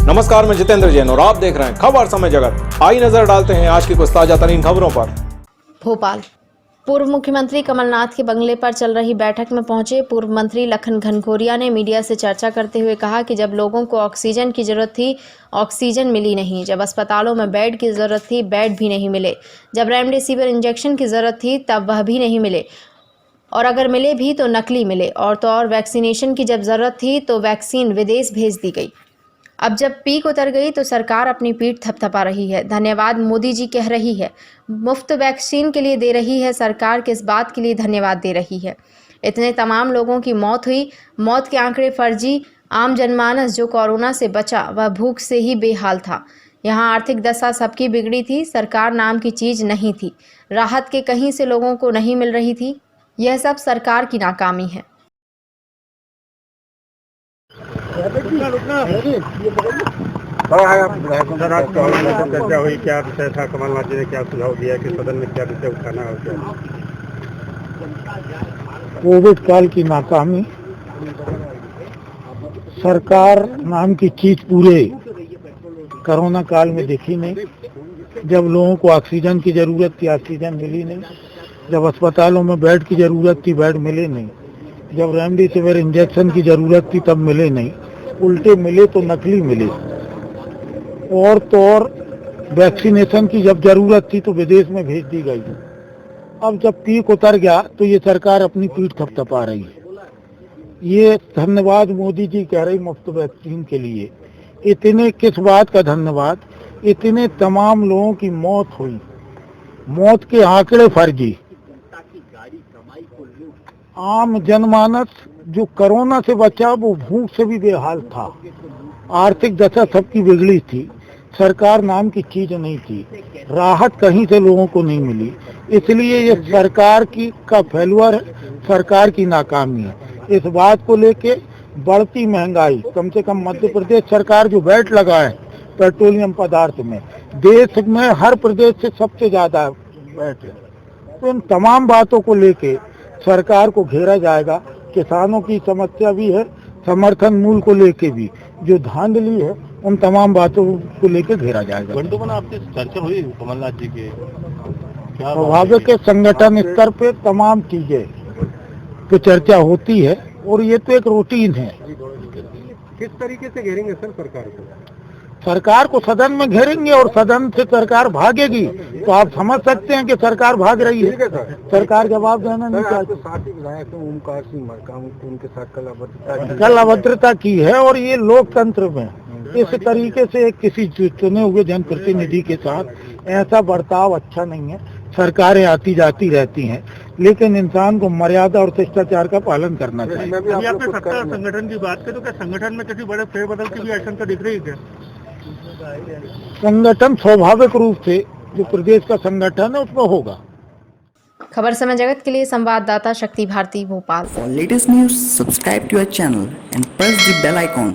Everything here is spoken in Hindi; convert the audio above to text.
नमस्कार, मैं जितेंद्र जैन और आप देख रहे हैं खबर समय जगत। आई नजर डालते हैं आज की कुछ ताजा तरीन खबरों पर। भोपाल। पूर्व मुख्यमंत्री कमलनाथ के बंगले पर चल रही बैठक में पहुंचे पूर्व मंत्री लखन घनघोरिया ने मीडिया से चर्चा करते हुए कहा कि जब लोगों को ऑक्सीजन की जरूरत थी, ऑक्सीजन मिली नहीं। जब अस्पतालों में बेड की जरूरत थी, बेड भी नहीं मिले। जब रेमडेसिविर इंजेक्शन की जरूरत थी, तब वह भी नहीं मिले, और अगर मिले भी तो नकली मिले। और तो और वैक्सीनेशन की जब ज़रूरत थी तो वैक्सीन विदेश भेज दी गई। अब जब पीक उतर गई तो सरकार अपनी पीठ थपथपा रही है। धन्यवाद मोदी जी कह रही है। मुफ्त वैक्सीन के लिए दे रही है सरकार, किस बात के लिए धन्यवाद दे रही है। इतने तमाम लोगों की मौत हुई, मौत के आंकड़े फर्जी। आम जनमानस जो कोरोना से बचा वह भूख से ही बेहाल था। यहाँ आर्थिक दशा सबकी बिगड़ी थी। सरकार नाम की चीज़ नहीं थी। राहत के कहीं से लोगों को नहीं मिल रही थी। यह सब सरकार की नाकामी है। चर्चा हुई, क्या विषय था? कमलनाथ जी ने क्या सुझाव दिया कि सदन में क्या विषय उठाना है? कोविड काल की नाकामी, सरकार नाम की चीज पूरे कोरोना काल में देखी नहीं। जब लोगों को ऑक्सीजन की जरूरत थी, ऑक्सीजन मिली नहीं। जब अस्पतालों में बेड की जरूरत थी, बेड मिले नहीं। जब रेमडेसिविर इंजेक्शन की जरूरत थी, तब मिले नहीं। उल्टे मिले तो नकली मिले। और तो और वैक्सीनेशन की जब जरूरत थी तो विदेश में भेज दी गई। अब जब पीक उतर गया तो ये सरकार अपनी पीठ थपथपा रही है। ये धन्यवाद मोदी जी कह रही मुफ्त वैक्सीन के लिए। इतने किस बात का धन्यवाद? इतने तमाम लोगों की मौत हुई, मौत के आंकड़े फर्जी। आम जनमानस जो कोरोना से बचा वो भूख से भी बेहाल था। आर्थिक दशा सबकी बिगड़ी थी। सरकार नाम की चीज नहीं थी। राहत कहीं से लोगों को नहीं मिली। इसलिए ये सरकार की का फेल्यूर है, सरकार की नाकामी है। इस बात को लेके बढ़ती महंगाई, कम से कम मध्य प्रदेश सरकार जो वैट लगा है पेट्रोलियम पदार्थ में, देश में हर प्रदेश से सबसे ज्यादा वैट है। तो इन तमाम बातों को लेके सरकार को घेरा जाएगा। किसानों की समस्या भी है, समर्थन मूल्य को लेके भी जो धांधली है, उन तमाम बातों को लेकर घेरा जाएगा। आपसे चर्चा हुई कमलनाथ जी के स्वाभाविक के संगठन स्तर पे तमाम चीजें पे चर्चा होती है और ये तो एक रूटीन है। किस तरीके से घेरेंगे सर सरकार को? सरकार को सदन में घेरेंगे और सदन से सरकार भागेगी तो आप समझ सकते हैं कि सरकार भाग रही है। सरकार जवाब देना नहीं चाहती। साथ ही विधायक ओमकार सिंह मरकाम, उनके साथ कल अभद्रता की है और ये लोकतंत्र में इस तरीके से किसी चुने हुए जनप्रतिनिधि के साथ ऐसा बर्ताव अच्छा नहीं है। सरकारें आती जाती रहती हैं, लेकिन इंसान को मर्यादा और शिष्टाचार का पालन करना चाहिए। अभी आपने सत्ता संगठन की बात की, तो क्या संगठन में किसी बड़े फेरबदल की भी आशंका दिख रही है क्या? संगठन स्वाभाविक रूप से जो प्रदेश का संगठन है उसमें होगा। खबर समय जगत के लिए संवाददाता शक्ति Bharti, Bhopal. For latest news, subscribe to our channel and press the bell icon.